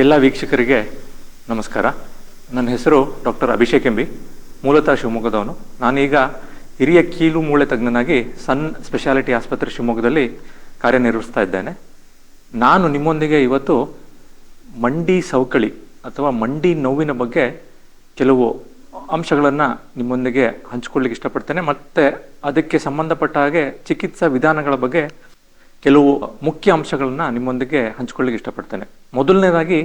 ಎಲ್ಲ ವೀಕ್ಷಕರಿಗೆ ನಮಸ್ಕಾರ. ನನ್ನ ಹೆಸರು ಡಾಕ್ಟರ್ ಅಭಿಷೇಕ್ ಎಂಬಿ, ಮೂಲತಃ ಶಿವಮೊಗ್ಗದವನು. ನಾನೀಗ ಹಿರಿಯ ಕೀಲು ಮೂಳೆ ತಜ್ಞನಾಗಿ ಸನ್ ಸ್ಪೆಷಾಲಿಟಿ ಆಸ್ಪತ್ರೆ ಶಿವಮೊಗ್ಗದಲ್ಲಿ ಕಾರ್ಯನಿರ್ವಹಿಸ್ತಾ ಇದ್ದೇನೆ. ನಾನು ನಿಮ್ಮೊಂದಿಗೆ ಇವತ್ತು ಮಂಡಿ ಸವಕಳಿ ಅಥವಾ ಮಂಡಿ ನೋವಿನ ಬಗ್ಗೆ ಕೆಲವು ಅಂಶಗಳನ್ನು ನಿಮ್ಮೊಂದಿಗೆ ಹಂಚಿಕೊಳ್ಳಿಕ್ಕೆ ಇಷ್ಟಪಡ್ತೇನೆ. ಮತ್ತು ಅದಕ್ಕೆ ಸಂಬಂಧಪಟ್ಟ ಹಾಗೆ ಚಿಕಿತ್ಸಾ ವಿಧಾನಗಳ ಬಗ್ಗೆ ಕೆಲವು ಮುಖ್ಯ ಅಂಶಗಳನ್ನು ನಿಮ್ಮೊಂದಿಗೆ ಹಂಚಿಕೊಳ್ಳಿಕ್ಕೆ ಇಷ್ಟಪಡ್ತೇನೆ. ಮೊದಲನೇದಾಗಿ,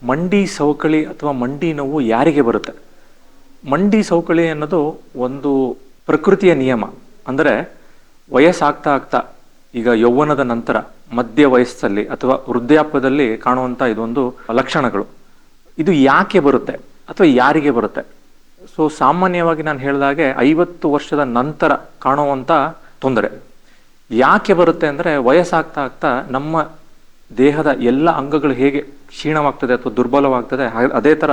ಮಂಡಿ ಸವಕಳಿ ಅಥವಾ ಮಂಡಿ ನೋವು ಯಾರಿಗೆ ಬರುತ್ತೆ? ಮಂಡಿ ಸವಕಳಿ ಅನ್ನೋದು ಒಂದು ಪ್ರಕೃತಿಯ ನಿಯಮ. ಅಂದರೆ ವಯಸ್ಸಾಗ್ತಾ ಆಗ್ತಾ, ಈಗ ಯೌವನದ ನಂತರ, ಮಧ್ಯ ವಯಸ್ಸಲ್ಲಿ ಅಥವಾ ವೃದ್ಧಾಪ್ಯದಲ್ಲಿ ಕಾಣುವಂಥ ಇದೊಂದು ಲಕ್ಷಣಗಳು. ಇದು ಯಾಕೆ ಬರುತ್ತೆ ಅಥವಾ ಯಾರಿಗೆ ಬರುತ್ತೆ? ಸೊ ಸಾಮಾನ್ಯವಾಗಿ ನಾನು ಹೇಳಿದಾಗೆ 50 ವರ್ಷದ ನಂತರ ಕಾಣುವಂಥ ತೊಂದರೆ. ಯಾಕೆ ಬರುತ್ತೆ ಅಂದರೆ, ವಯಸ್ಸಾಗ್ತಾ ಆಗ್ತಾ ನಮ್ಮ ದೇಹದ ಎಲ್ಲ ಅಂಗಗಳು ಹೇಗೆ ಕ್ಷೀಣವಾಗ್ತದೆ ಅಥವಾ ದುರ್ಬಲವಾಗ್ತದೆ, ಅದೇ ಥರ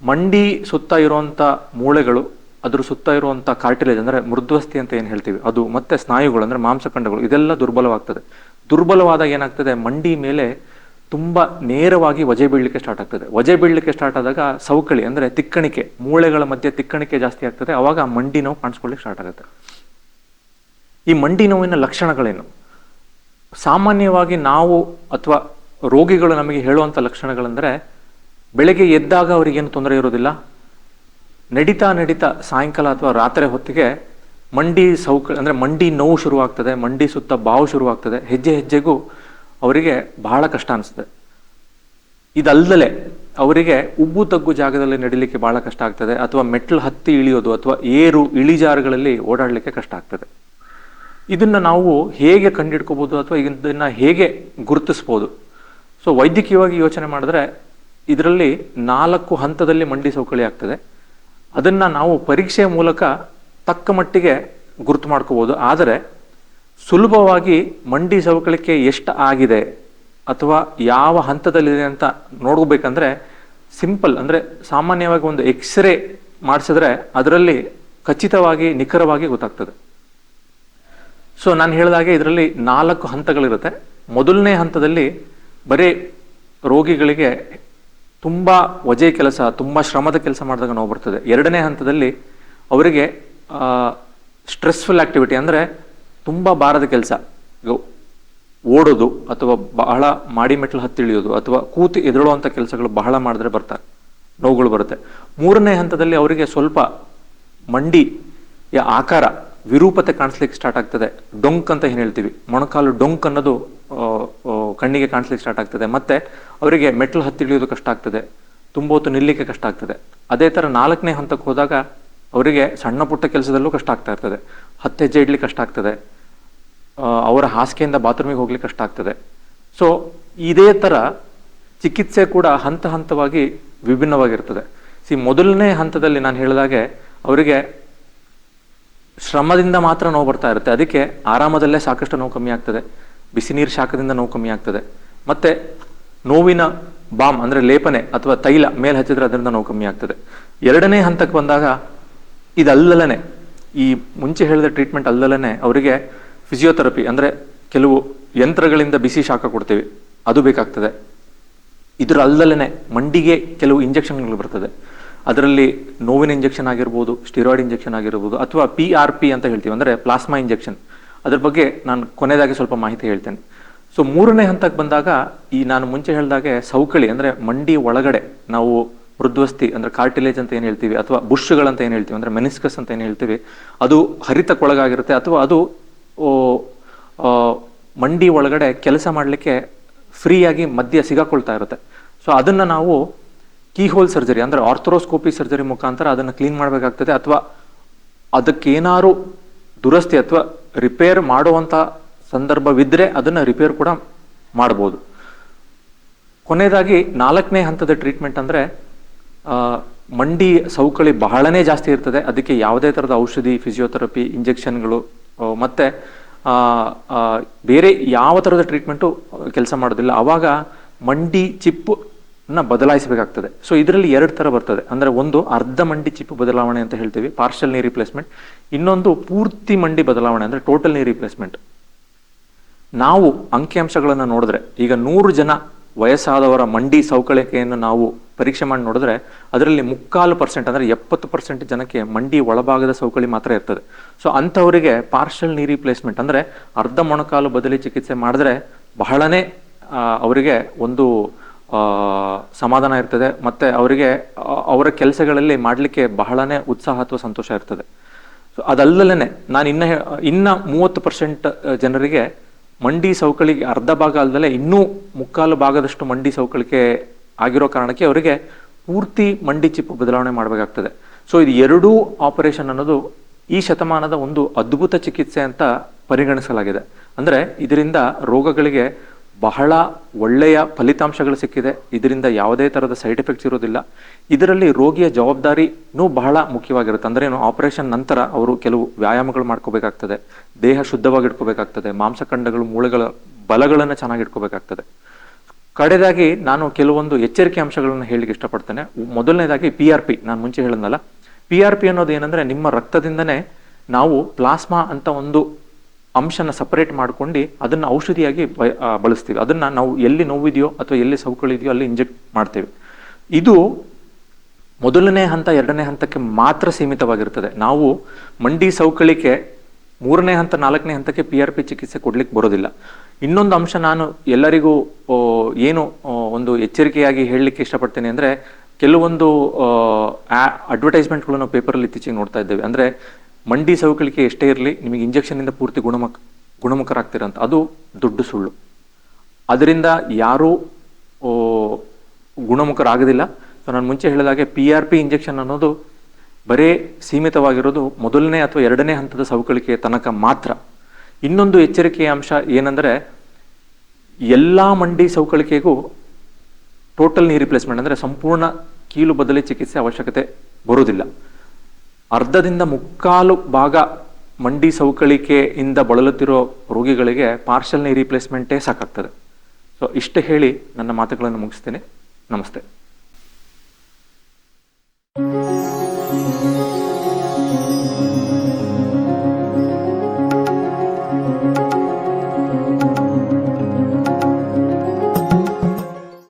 ಮಂಡಿ ಸುತ್ತ ಇರುವಂಥ ಮೂಳೆಗಳು, ಅದ್ರ ಸುತ್ತ ಇರುವಂಥ ಕಾರ್ಟಿಲೇಜ್ ಅಂದರೆ ಮೃದ್ವಸ್ಥಿ ಅಂತ ಏನು ಹೇಳ್ತೀವಿ ಅದು, ಮತ್ತು ಸ್ನಾಯುಗಳು ಅಂದರೆ ಮಾಂಸಖಂಡಗಳು, ಇದೆಲ್ಲ ದುರ್ಬಲವಾಗ್ತದೆ. ದುರ್ಬಲವಾದಾಗ ಏನಾಗ್ತದೆ, ಮಂಡಿ ಮೇಲೆ ತುಂಬ ನೇರವಾಗಿ ವಜೆ ಬೀಳಲಿಕ್ಕೆ ಸ್ಟಾರ್ಟ್ ಆಗ್ತದೆ. ವಜೆ ಬೀಳಲಿಕ್ಕೆ ಸ್ಟಾರ್ಟ್ ಆದಾಗ ಸವಕಳಿ ಅಂದರೆ ತಿಕ್ಕಣಿಕೆ, ಮೂಳೆಗಳ ಮಧ್ಯೆ ತಿಕ್ಕಣಿಕೆ ಜಾಸ್ತಿ ಆಗ್ತದೆ. ಆವಾಗ ಮಂಡಿ ನೋವು ಕಾಣಿಸ್ಕೊಳ್ಳಿಕ್ಕೆ ಸ್ಟಾರ್ಟ್ ಆಗುತ್ತೆ. ಈ ಮಂಡಿ ನೋವಿನ ಲಕ್ಷಣಗಳೇನು? ಸಾಮಾನ್ಯವಾಗಿ ನಾವು ಅಥವಾ ರೋಗಿಗಳು ನಮಗೆ ಹೇಳುವಂಥ ಲಕ್ಷಣಗಳೆಂದರೆ, ಬೆಳಗ್ಗೆ ಎದ್ದಾಗ ಅವರಿಗೇನು ತೊಂದರೆ ಇರೋದಿಲ್ಲ, ನಡೀತಾ ನಡೀತಾ ಸಾಯಂಕಾಲ ಅಥವಾ ರಾತ್ರಿ ಹೊತ್ತಿಗೆ ಮಂಡಿ ಸವಕಳಿ ಅಂದರೆ ಮಂಡಿ ನೋವು ಶುರುವಾಗ್ತದೆ, ಮಂಡಿ ಸುತ್ತ ಬಾವು ಶುರುವಾಗ್ತದೆ, ಹೆಜ್ಜೆ ಹೆಜ್ಜೆಗೂ ಅವರಿಗೆ ಬಹಳ ಕಷ್ಟ ಅನಿಸ್ತದೆ. ಇದಲ್ಲದೆ ಅವರಿಗೆ ಉಬ್ಬು ತಗ್ಗು ಜಾಗದಲ್ಲಿ ನಡಿಲಿಕ್ಕೆ ಬಹಳ ಕಷ್ಟ ಆಗ್ತದೆ, ಅಥವಾ ಮೆಟ್ಲು ಹತ್ತಿ ಇಳಿಯೋದು ಅಥವಾ ಏರು ಇಳಿಜಾರುಗಳಲ್ಲಿ ಓಡಾಡಲಿಕ್ಕೆ ಕಷ್ಟ ಆಗ್ತದೆ. ಇದನ್ನು ನಾವು ಹೇಗೆ ಕಂಡುಹಿಡ್ಕೋಬೋದು ಅಥವಾ ಇದನ್ನು ಹೇಗೆ ಗುರುತಿಸ್ಬೋದು? ಸೊ ವೈದ್ಯಕೀಯವಾಗಿ ಯೋಚನೆ ಮಾಡಿದ್ರೆ ಇದರಲ್ಲಿ 4 ಹಂತದಲ್ಲಿ ಮಂಡಿ ಸವಕಳಿ ಆಗ್ತದೆ. ಅದನ್ನು ನಾವು ಪರೀಕ್ಷೆಯ ಮೂಲಕ ತಕ್ಕ ಮಟ್ಟಿಗೆ ಗುರುತು ಮಾಡ್ಕೋಬೋದು. ಆದರೆ ಸುಲಭವಾಗಿ ಮಂಡಿ ಸವಕಳಿಕೆ ಎಷ್ಟು ಆಗಿದೆ ಅಥವಾ ಯಾವ ಹಂತದಲ್ಲಿದೆ ಅಂತ ನೋಡ್ಕೋಬೇಕಂದ್ರೆ ಸಿಂಪಲ್, ಅಂದರೆ ಸಾಮಾನ್ಯವಾಗಿ ಒಂದು ಎಕ್ಸ್ರೇ ಮಾಡಿಸಿದ್ರೆ ಅದರಲ್ಲಿ ಖಚಿತವಾಗಿ ನಿಖರವಾಗಿ ಗೊತ್ತಾಗ್ತದೆ. ಸೊ ನಾನು ಹೇಳಿದಾಗೆ ಇದರಲ್ಲಿ 4 ಹಂತಗಳಿರುತ್ತೆ. ಮೊದಲನೇ ಹಂತದಲ್ಲಿ ಬರೀ ರೋಗಿಗಳಿಗೆ ತುಂಬ ವಜೆ ಕೆಲಸ, ತುಂಬ ಶ್ರಮದ ಕೆಲಸ ಮಾಡಿದಾಗ ನೋವು ಬರ್ತದೆ. ಎರಡನೇ ಹಂತದಲ್ಲಿ ಅವರಿಗೆ ಸ್ಟ್ರೆಸ್ಫುಲ್ ಆಕ್ಟಿವಿಟಿ ಅಂದರೆ ತುಂಬ ಭಾರದ ಕೆಲಸ, ಓಡೋದು ಅಥವಾ ಬಹಳ ಮಾಡಿ ಮೆಟ್ಲು ಹತ್ತಿಳಿಯೋದು ಅಥವಾ ಕೂತು ಎದುರುವಂಥ ಕೆಲಸಗಳು ಬಹಳ ಮಾಡಿದ್ರೆ ಬರ್ತಾರೆ, ನೋವುಗಳು ಬರುತ್ತೆ. ಮೂರನೇ ಹಂತದಲ್ಲಿ ಅವರಿಗೆ ಸ್ವಲ್ಪ ಮಂಡಿಯ ಆಕಾರ ವಿರೂಪತೆ ಕಾಣಿಸ್ಲಿಕ್ಕೆ ಸ್ಟಾರ್ಟ್ ಆಗ್ತದೆ. ಡೊಂಕ್ ಅಂತ ಏನು ಹೇಳ್ತೀವಿ, ಮೊಣಕಾಲು ಡೊಂಕ್ ಅನ್ನೋದು ಕಣ್ಣಿಗೆ ಕಾಣಿಸ್ಲಿಕ್ಕೆ ಸ್ಟಾರ್ಟ್ ಆಗ್ತದೆ. ಮತ್ತೆ ಅವರಿಗೆ ಮೆಟ್ಲು ಹತ್ತಿಳಿಯೋದು ಕಷ್ಟ ಆಗ್ತದೆ, ತುಂಬ ಹೊತ್ತು ನಿಲ್ಲಿಕ್ಕೆ ಕಷ್ಟ ಆಗ್ತದೆ. ಅದೇ ಥರ 4ನೇ ಹಂತಕ್ಕೆ ಹೋದಾಗ ಅವರಿಗೆ ಸಣ್ಣ ಪುಟ್ಟ ಕೆಲಸದಲ್ಲೂ ಕಷ್ಟ ಆಗ್ತಾ ಇರ್ತದೆ. 10 ಹೆಜ್ಜೆ ಇಡ್ಲಿಕ್ಕೆ ಕಷ್ಟ ಆಗ್ತದೆ, ಅವರ ಹಾಸಿಗೆಯಿಂದ ಬಾತ್ರೂಮಿಗೆ ಹೋಗ್ಲಿಕ್ಕೆ ಕಷ್ಟ ಆಗ್ತದೆ. ಸೊ ಇದೇ ಥರ ಚಿಕಿತ್ಸೆ ಕೂಡ ಹಂತ ಹಂತವಾಗಿ ವಿಭಿನ್ನವಾಗಿರ್ತದೆ. ಮೊದಲನೇ ಹಂತದಲ್ಲಿ ನಾನು ಹೇಳಿದಾಗೆ ಅವರಿಗೆ ಶ್ರಮದಿಂದ ಮಾತ್ರ ನೋವು ಬರ್ತಾ ಇರುತ್ತೆ, ಅದಕ್ಕೆ ಆರಾಮದಲ್ಲೇ ಸಾಕಷ್ಟು ನೋವು ಕಮ್ಮಿ ಆಗ್ತದೆ. ಬಿಸಿ ನೀರು ಶಾಖದಿಂದ ನೋವು ಕಮ್ಮಿ ಆಗ್ತದೆ. ಮತ್ತೆ ನೋವಿನ ಬಾಮ್ ಅಂದರೆ ಲೇಪನೆ ಅಥವಾ ತೈಲ ಮೇಲೆ ಹಚ್ಚಿದ್ರೆ ಅದರಿಂದ ನೋವು ಕಮ್ಮಿ ಆಗ್ತದೆ. ಎರಡನೇ ಹಂತಕ್ಕೆ ಬಂದಾಗ ಇದಲ್ಲೇ, ಈ ಮುಂಚೆ ಹೇಳಿದ ಟ್ರೀಟ್ಮೆಂಟ್ ಅಲ್ಲದೇ ಅವರಿಗೆ ಫಿಸಿಯೋಥೆರಪಿ ಅಂದರೆ ಕೆಲವು ಯಂತ್ರಗಳಿಂದ ಬಿಸಿ ಶಾಖ ಕೊಡ್ತೀವಿ, ಅದು ಬೇಕಾಗ್ತದೆ. ಇದರ ಅಲ್ಲದೇ ಮಂಡಿಗೆ ಕೆಲವು ಇಂಜೆಕ್ಷನ್ಗಳು ಬರ್ತದೆ. ಅದರಲ್ಲಿ ನೋವಿನ ಇಂಜೆಕ್ಷನ್ ಆಗಿರ್ಬೋದು, ಸ್ಟಿರಾಯ್ಡ್ ಇಂಜೆಕ್ಷನ್ ಆಗಿರ್ಬೋದು, ಅಥವಾ PRP ಅಂತ ಹೇಳ್ತೀವಿ ಅಂದರೆ ಪ್ಲಾಸ್ಮಾ ಇಂಜೆಕ್ಷನ್. ಅದ್ರ ಬಗ್ಗೆ ನಾನು ಕೊನೆಯದಾಗಿ ಸ್ವಲ್ಪ ಮಾಹಿತಿ ಹೇಳ್ತೇನೆ. ಸೊ ಮೂರನೇ ಹಂತಕ್ಕೆ ಬಂದಾಗ ಈ ನಾನು ಮುಂಚೆ ಹೇಳಿದಾಗೆ ಸವಕಳಿ ಅಂದರೆ ಮಂಡಿ ಒಳಗಡೆ ನಾವು ಮೃದ್ವಸ್ಥಿ ಅಂದರೆ ಕಾರ್ಟಿಲೇಜ್ ಅಂತ ಏನು ಹೇಳ್ತೀವಿ ಅಥವಾ ಬುಷ್ಗಳಂತ ಏನು ಹೇಳ್ತೀವಿ ಅಂದರೆ ಮೆನಿಸ್ಕಸ್ ಅಂತ ಏನು ಹೇಳ್ತೀವಿ, ಅದು ಹರಿತಕ್ಕೊಳಗಾಗಿರುತ್ತೆ ಅಥವಾ ಅದು ಮಂಡಿ ಒಳಗಡೆ ಕೆಲಸ ಮಾಡಲಿಕ್ಕೆ ಫ್ರೀಯಾಗಿ ಮಧ್ಯ ಸಿಗಾಕೊಳ್ತಾ ಇರುತ್ತೆ. ಸೊ ಅದನ್ನು ನಾವು ಕೀಹೋಲ್ ಸರ್ಜರಿ ಅಂದರೆ ಆರ್ಥ್ರೋಸ್ಕೋಪಿ ಸರ್ಜರಿ ಮುಖಾಂತರ ಅದನ್ನು ಕ್ಲೀನ್ ಮಾಡಬೇಕಾಗ್ತದೆ. ಅಥವಾ ಅದಕ್ಕೇನಾರು ದುರಸ್ತಿ ಅಥವಾ ರಿಪೇರ್ ಮಾಡುವಂಥ ಸಂದರ್ಭವಿದ್ದರೆ ಅದನ್ನು ರಿಪೇರ್ ಕೂಡ ಮಾಡ್ಬೋದು. ಕೊನೆಯದಾಗಿ 4ನೇ ಹಂತದ ಟ್ರೀಟ್ಮೆಂಟ್ ಅಂದರೆ ಮಂಡಿ ಸವಕಳಿ ಬಹಳನೇ ಜಾಸ್ತಿ ಇರ್ತದೆ, ಅದಕ್ಕೆ ಯಾವುದೇ ಥರದ ಔಷಧಿ, ಫಿಸಿಯೋಥೆರಪಿ, ಇಂಜೆಕ್ಷನ್ಗಳು ಮತ್ತು ಬೇರೆ ಯಾವ ಥರದ ಟ್ರೀಟ್ಮೆಂಟು ಕೆಲಸ ಮಾಡೋದಿಲ್ಲ. ಆವಾಗ ಮಂಡಿ ಚಿಪ್ಪನ್ನ ಬದಲಾಯಿಸಬೇಕಾಗ್ತದೆ. ಸೊ ಇದರಲ್ಲಿ 2 ಥರ ಬರ್ತದೆ. ಅಂದರೆ ಒಂದು ಅರ್ಧ ಮಂಡಿ ಚಿಪ್ಪು ಬದಲಾವಣೆ ಅಂತ ಹೇಳ್ತೀವಿ, ಪಾರ್ಷಲ್ ನೀ ರಿಪ್ಲೇಸ್ಮೆಂಟ್. ಇನ್ನೊಂದು ಪೂರ್ತಿ ಮಂಡಿ ಬದಲಾವಣೆ ಅಂದರೆ ಟೋಟಲ್ ನೀ ರಿಪ್ಲೇಸ್ಮೆಂಟ್. ನಾವು ಅಂಕಿಅಂಶಗಳನ್ನು ನೋಡಿದ್ರೆ ಈಗ 100 ಜನ ವಯಸ್ಸಾದವರ ಮಂಡಿ ಸವಕಳಿಕೆಯನ್ನು ನಾವು ಪರೀಕ್ಷೆ ಮಾಡಿ ನೋಡಿದ್ರೆ ಅದರಲ್ಲಿ 3/4% ಅಂದರೆ 70% ಜನಕ್ಕೆ ಮಂಡಿ ಒಳಭಾಗದ ಸವಕಳಿ ಮಾತ್ರ ಇರ್ತದೆ. ಸೊ ಅಂಥವರಿಗೆ ಪಾರ್ಷಲ್ ನೀ ರಿಪ್ಲೇಸ್ಮೆಂಟ್ ಅಂದರೆ ಅರ್ಧ ಮೊಣಕಾಲು ಬದಲಿ ಚಿಕಿತ್ಸೆ ಮಾಡಿದ್ರೆ ಬಹಳನೇ ಅವರಿಗೆ ಒಂದು ಸಮಾಧಾನ ಇರ್ತದೆ, ಮತ್ತೆ ಅವರಿಗೆ ಅವರ ಕೆಲಸಗಳಲ್ಲಿ ಮಾಡಲಿಕ್ಕೆ ಬಹಳನೇ ಉತ್ಸಾಹ ಅಥವಾ ಸಂತೋಷ ಇರ್ತದೆ. ಸೊ ಅದಲ್ಲದೇ ನಾನು ಇನ್ನ 30% ಜನರಿಗೆ ಮಂಡಿ ಸವಕಳಿಗೆ ಅರ್ಧ ಭಾಗ ಅಲ್ಲದೆ ಇನ್ನೂ 3/4 ಭಾಗದಷ್ಟು ಮಂಡಿ ಸವಕಳಿಕೆ ಆಗಿರೋ ಕಾರಣಕ್ಕೆ ಅವರಿಗೆ ಪೂರ್ತಿ ಮಂಡಿ ಚಿಪ್ಪು ಬದಲಾವಣೆ ಮಾಡಬೇಕಾಗ್ತದೆ. ಸೊ ಇದು ಎರಡೂ ಆಪರೇಷನ್ ಅನ್ನೋದು ಈ ಶತಮಾನದ ಒಂದು ಅದ್ಭುತ ಚಿಕಿತ್ಸೆ ಅಂತ ಪರಿಗಣಿಸಲಾಗಿದೆ. ಅಂದರೆ ಇದರಿಂದ ರೋಗಗಳಿಗೆ ಬಹಳ ಒಳ್ಳೆಯ ಫಲಿತಾಂಶಗಳು ಸಿಕ್ಕಿದೆ. ಇದರಿಂದ ಯಾವುದೇ ಥರದ ಸೈಡ್ ಎಫೆಕ್ಟ್ಸ್ ಇರೋದಿಲ್ಲ. ಇದರಲ್ಲಿ ರೋಗಿಯ ಜವಾಬ್ದಾರಿನೂ ಬಹಳ ಮುಖ್ಯವಾಗಿರುತ್ತೆ. ಅಂದ್ರೆ ಏನು, ಆಪರೇಷನ್ ನಂತರ ಅವರು ಕೆಲವು ವ್ಯಾಯಾಮಗಳು ಮಾಡ್ಕೋಬೇಕಾಗ್ತದೆ, ದೇಹ ಶುದ್ಧವಾಗಿ ಇಟ್ಕೋಬೇಕಾಗ್ತದೆ, ಮಾಂಸಖಂಡಗಳು ಮೂಳೆಗಳ ಬಲಗಳನ್ನು ಚೆನ್ನಾಗಿ ಇಟ್ಕೋಬೇಕಾಗ್ತದೆ. ಕಡೆದಾಗಿ ನಾನು ಕೆಲವೊಂದು ಎಚ್ಚರಿಕೆ ಅಂಶಗಳನ್ನು ಹೇಳಲಿಕ್ಕೆ ಇಷ್ಟಪಡ್ತೇನೆ. ಮೊದಲನೇದಾಗಿ PRP. ನಾನು ಮುಂಚೆ ಹೇಳಿದ್ನಲ್ಲ, PRP ಅನ್ನೋದು ಏನಂದ್ರೆ ನಿಮ್ಮ ರಕ್ತದಿಂದನೇ ನಾವು ಪ್ಲಾಸ್ಮಾ ಅಂತ ಒಂದು ಅಂಶನ ಸಪರೇಟ್ ಮಾಡ್ಕೊಂಡು ಅದನ್ನ ಔಷಧಿಯಾಗಿ ಬಳಸ್ತೀವಿ. ಅದನ್ನ ನಾವು ಎಲ್ಲಿ ನೋವಿದೆಯೋ ಅಥವಾ ಎಲ್ಲಿ ಸವಕಳಿ ಇದೆಯೋ ಅಲ್ಲಿ ಇಂಜೆಕ್ಟ್ ಮಾಡ್ತೇವೆ. ಇದು ಮೊದಲನೇ ಹಂತ 2ನೇ ಹಂತಕ್ಕೆ ಮಾತ್ರ ಸೀಮಿತವಾಗಿರ್ತದೆ. ನಾವು ಮಂಡಿ ಸವಕಳಿಕೆ 3ನೇ ಹಂತ 4ನೇ ಹಂತಕ್ಕೆ PRP ಚಿಕಿತ್ಸೆ ಕೊಡ್ಲಿಕ್ಕೆ ಬರೋದಿಲ್ಲ. ಇನ್ನೊಂದು ಅಂಶ ನಾನು ಎಲ್ಲರಿಗೂ ಏನು ಒಂದು ಎಚ್ಚರಿಕೆಯಾಗಿ ಹೇಳಲಿಕ್ಕೆ ಇಷ್ಟಪಡ್ತೇನೆ ಅಂದ್ರೆ, ಕೆಲವೊಂದು ಅಡ್ವರ್ಟೈಸ್ಮೆಂಟ್ಗಳನ್ನು ಪೇಪರಲ್ಲಿ ಇತ್ತೀಚೆಗೆ ನೋಡ್ತಾ ಇದ್ದೇವೆ. ಅಂದ್ರೆ ಮಂಡಿ ಸವಕಳಿಕೆ ಎಷ್ಟೇ ಇರಲಿ ನಿಮಗೆ ಇಂಜೆಕ್ಷನ್ ಇಂದ ಪೂರ್ತಿ ಗುಣಮುಖರಾಗ್ತೀರಂತ. ಅದು ದೊಡ್ಡ ಸುಳ್ಳು. ಅದರಿಂದ ಯಾರೂ ಗುಣಮುಖರಾಗೋದಿಲ್ಲ. ಸೊ ನಾನು ಮುಂಚೆ ಹೇಳಿದಾಗೆ PRP ಇಂಜೆಕ್ಷನ್ ಅನ್ನೋದು ಬರೇ ಸೀಮಿತವಾಗಿರೋದು ಮೊದಲನೇ ಅಥವಾ 2ನೇ ಹಂತದ ಸವಕಳಿಕೆಯ ತನಕ ಮಾತ್ರ. ಇನ್ನೊಂದು ಎಚ್ಚರಿಕೆಯ ಅಂಶ ಏನಂದ್ರೆ, ಎಲ್ಲಾ ಮಂಡಿ ಸವಕಳಿಕೆಗೂ ಟೋಟಲ್ ನೀ ರಿಪ್ಲೇಸ್ಮೆಂಟ್ ಅಂದ್ರೆ ಸಂಪೂರ್ಣ ಕೀಲು ಬದಲಿ ಚಿಕಿತ್ಸೆ ಅವಶ್ಯಕತೆ ಬರುವುದಿಲ್ಲ. ಅರ್ಧದಿಂದ 3/4 ಭಾಗ ಮಂಡಿ ಸವಕಳಿಕೆಯಿಂದ ಬಳಲುತ್ತಿರೋ ರೋಗಿಗಳಿಗೆ ಪಾರ್ಷಲ್ ನೀ ರಿಪ್ಲೇಸ್ಮೆಂಟೇ ಸಾಕಾಗ್ತದೆ. ಸೊ ಇಷ್ಟು ಹೇಳಿ ನನ್ನ ಮಾತುಗಳನ್ನು ಮುಗಿಸ್ತೇನೆ. ನಮಸ್ತೆ.